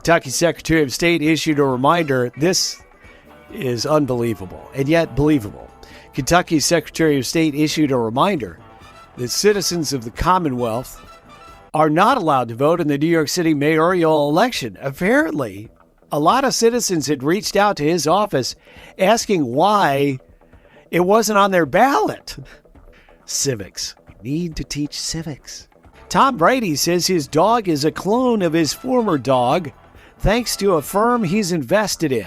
Kentucky Secretary of State issued a reminder. This is unbelievable, and yet believable. Kentucky Secretary of State issued a reminder that citizens of the Commonwealth are not allowed to vote in the New York City mayoral election. Apparently, a lot of citizens had reached out to his office asking why it wasn't on their ballot. Civics. We need to teach civics. Tom Brady says his dog is a clone of his former dog thanks to a firm he's invested in.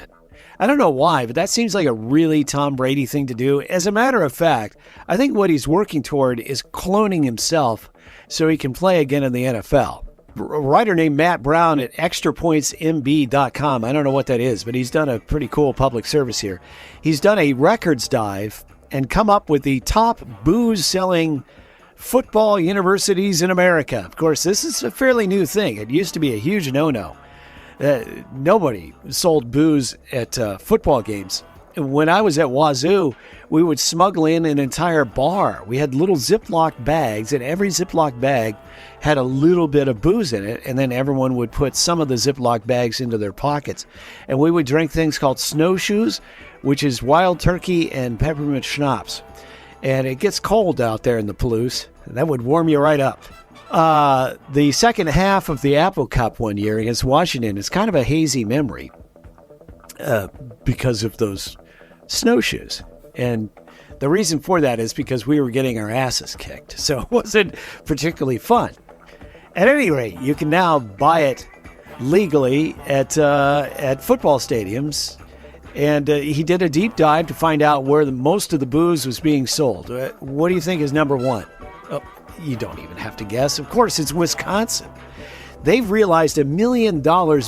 I don't know why, but that seems like a really Tom Brady thing to do. As a matter of fact, I think what he's working toward is cloning himself so he can play again in the NFL. A writer named Matt Brown at extrapointsmb.com, I don't know what that is, but he's done a pretty cool public service here. He's done a records dive and come up with the top booze-selling football universities in America. Of course, this is a fairly new thing. It used to be a huge no-no. Nobody sold booze at football games. When I was at Wazoo, we would smuggle in an entire bar. We had little Ziploc bags, and every Ziploc bag had a little bit of booze in it, and then everyone would put some of the Ziploc bags into their pockets. And we would drink things called snowshoes, which is wild turkey and peppermint schnapps. And it gets cold out there in the Palouse, and that would warm you right up. The second half of the Apple Cup one year against Washington is kind of a hazy memory because of those snowshoes. And the reason for that is because we were getting our asses kicked. So it wasn't particularly fun. At any rate, you can now buy it legally at football stadiums. And he did a deep dive to find out where most of the booze was being sold. What do you think is number one? Oh, you don't even have to guess. Of course, it's Wisconsin. They've realized $1 million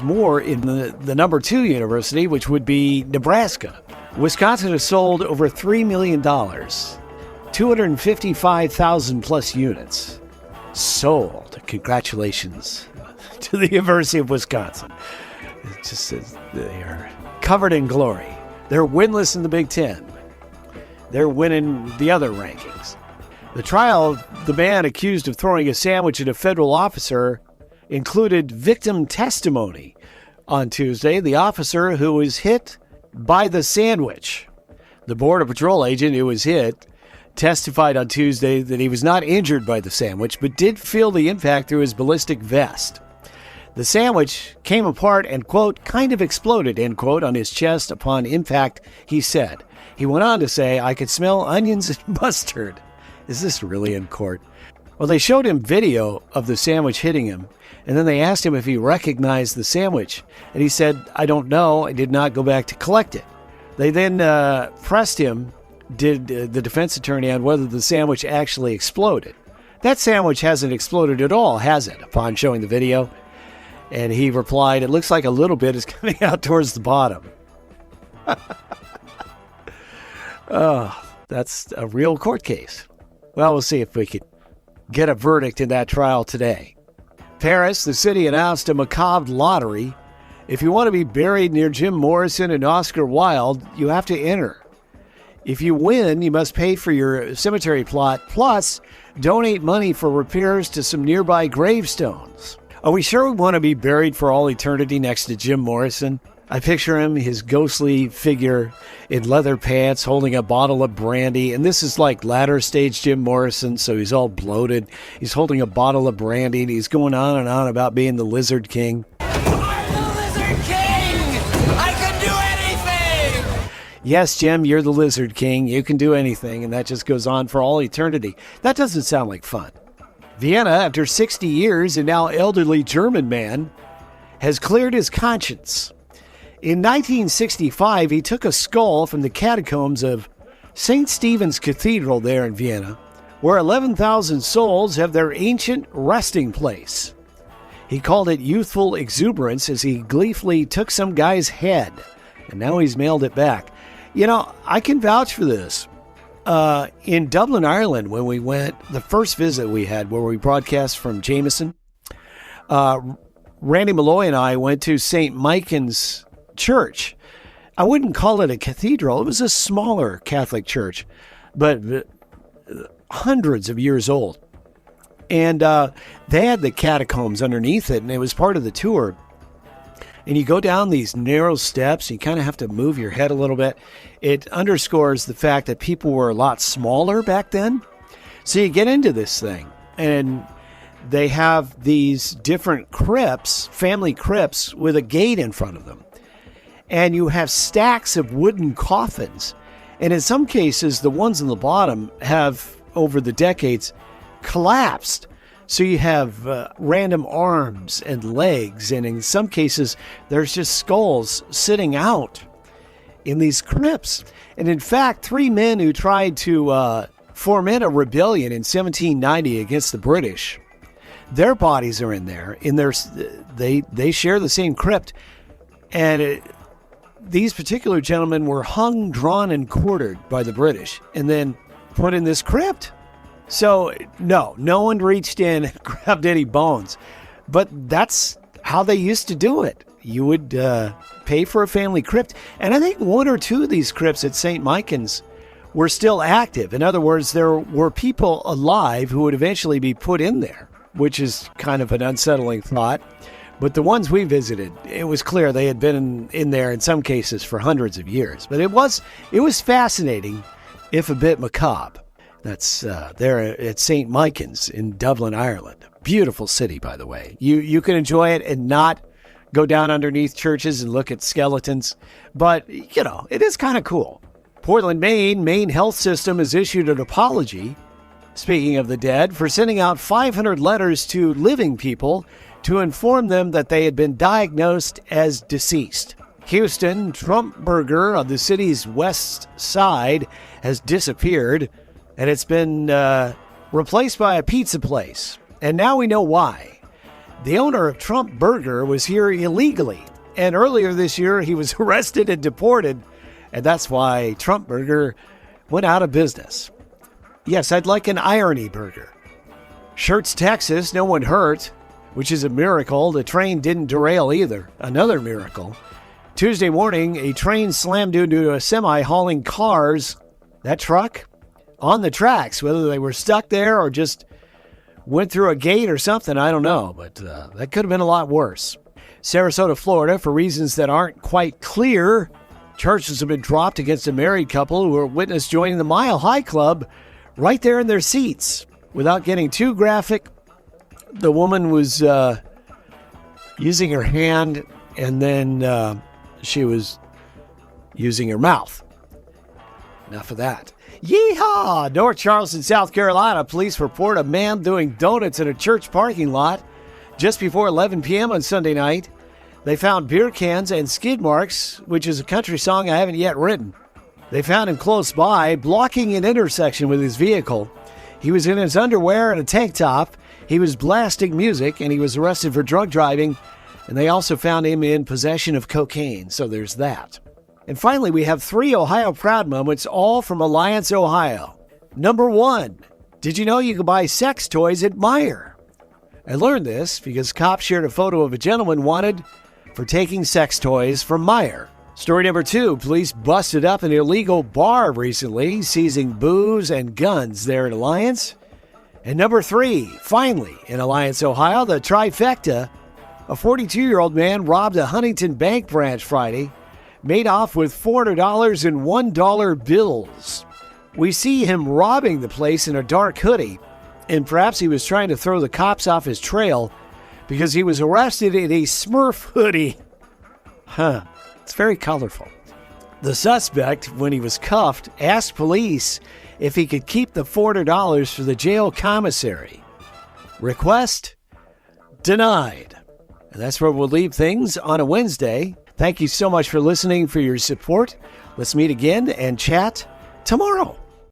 more in the number two university, which would be Nebraska. Wisconsin has sold over $3 million, 255,000 plus units sold. Congratulations to the University of Wisconsin. It just says they are covered in glory. They're winless in the Big Ten. They're winning the other rankings. The trial of the man accused of throwing a sandwich at a federal officer included victim testimony. On Tuesday, the officer who was hit by the sandwich, the Border Patrol agent who was hit, testified on Tuesday that he was not injured by the sandwich, but did feel the impact through his ballistic vest. The sandwich came apart and, quote, kind of exploded, end quote, on his chest upon impact, he said. He went on to say, I could smell onions and mustard. Is this really in court? Well, they showed him video of the sandwich hitting him, and then they asked him if he recognized the sandwich. And he said, I don't know. I did not go back to collect it. They then pressed him, the defense attorney, on whether the sandwich actually exploded. That sandwich hasn't exploded at all, has it? Upon showing the video. And he replied, it looks like a little bit is coming out towards the bottom. Oh, that's a real court case. Well, we'll see if we can get a verdict in that trial today. Paris, the city announced a macabre lottery. If you want to be buried near Jim Morrison and Oscar Wilde, you have to enter. If you win, you must pay for your cemetery plot, plus donate money for repairs to some nearby gravestones. Are we sure we want to be buried for all eternity next to Jim Morrison? I picture him, his ghostly figure in leather pants, holding a bottle of brandy. And this is like latter stage Jim Morrison, so he's all bloated. He's holding a bottle of brandy, and he's going on and on about being the Lizard King. I'm the Lizard King! I can do anything! Yes, Jim, you're the Lizard King. You can do anything, and that just goes on for all eternity. That doesn't sound like fun. Vienna, after 60 years, a now elderly German man has cleared his conscience. In 1965, he took a skull from the catacombs of St. Stephen's Cathedral there in Vienna, where 11,000 souls have their ancient resting place. He called it youthful exuberance as he gleefully took some guy's head, and now he's mailed it back. You know, I can vouch for this. In Dublin, Ireland, when we went, the first visit we had where we broadcast from Jameson, Randy Malloy and I went to St. Michan's Church. I wouldn't call it a cathedral. It was a smaller Catholic church, but hundreds of years old. And they had the catacombs underneath it, and it was part of the tour. and you go down these narrow steps. You kind of have to move your head a little bit. It underscores the fact that people were a lot smaller back then. So you get into this thing, and they have these different crypts, family crypts, with a gate in front of them. And you have stacks of wooden coffins. And in some cases, the ones on the bottom have, over the decades, collapsed. So you have random arms and legs, and in some cases, there's just skulls sitting out in these crypts. And in fact, 3 men who tried to foment a rebellion in 1790 against the British, their bodies are in there. They share the same crypt, and these particular gentlemen were hung, drawn, and quartered by the British, and then put in this crypt. So, no one reached in and grabbed any bones. But that's how they used to do it. You would pay for a family crypt. And I think 1 or 2 of these crypts at St. Michan's were still active. In other words, there were people alive who would eventually be put in there, which is kind of an unsettling thought. But the ones we visited, it was clear they had been in there in some cases for hundreds of years. But it was fascinating, if a bit macabre. That's there at St. Michan's in Dublin, Ireland. Beautiful city, by the way. You can enjoy it and not go down underneath churches and look at skeletons. But, it is kind of cool. Portland, Maine Health System has issued an apology, speaking of the dead, for sending out 500 letters to living people to inform them that they had been diagnosed as deceased. Houston, Trump Burger on the city's west side has disappeared, and it's been replaced by a pizza place. And now we know why. The owner of Trump Burger was here illegally, and earlier this year he was arrested and deported, and that's why Trump Burger went out of business. Yes, I'd like an irony burger. Schertz, Texas, no one hurt, which is a miracle. The train didn't derail either. Another miracle. Tuesday morning, a train slammed into a semi hauling cars, that truck, on the tracks. Whether they were stuck there or just went through a gate or something, I don't know. But that could have been a lot worse. Sarasota, Florida, for reasons that aren't quite clear, charges have been dropped against a married couple who were witnessed joining the Mile High Club right there in their seats. Without getting too graphic, the woman was using her hand, and then she was using her mouth. Enough of that. Yeehaw! North Charleston, South Carolina, police report a man doing donuts in a church parking lot just before 11 p.m. on Sunday night. They found beer cans and skid marks, which is a country song I haven't yet written. They found him close by, blocking an intersection with his vehicle. He was in his underwear and a tank top. He was blasting music, and he was arrested for drunk driving, and they also found him in possession of cocaine, so there's that. And finally, we have 3 Ohio Proud moments, all from Alliance, Ohio. Number 1, did you know you could buy sex toys at Meijer? I learned this because cops shared a photo of a gentleman wanted for taking sex toys from Meijer. Story number 2, police busted up an illegal bar recently, seizing booze and guns there in Alliance. And number 3, finally, in Alliance, Ohio, the trifecta. A 42-year-old man robbed a Huntington Bank branch Friday, made off with $400 in $1 bills. We see him robbing the place in a dark hoodie, and perhaps he was trying to throw the cops off his trail because he was arrested in a Smurf hoodie. It's very colorful. The suspect, when he was cuffed, asked police if he could keep the $400 for the jail commissary. Request denied. And that's where we'll leave things on a Wednesday. Thank you so much for listening, for your support. Let's meet again and chat tomorrow.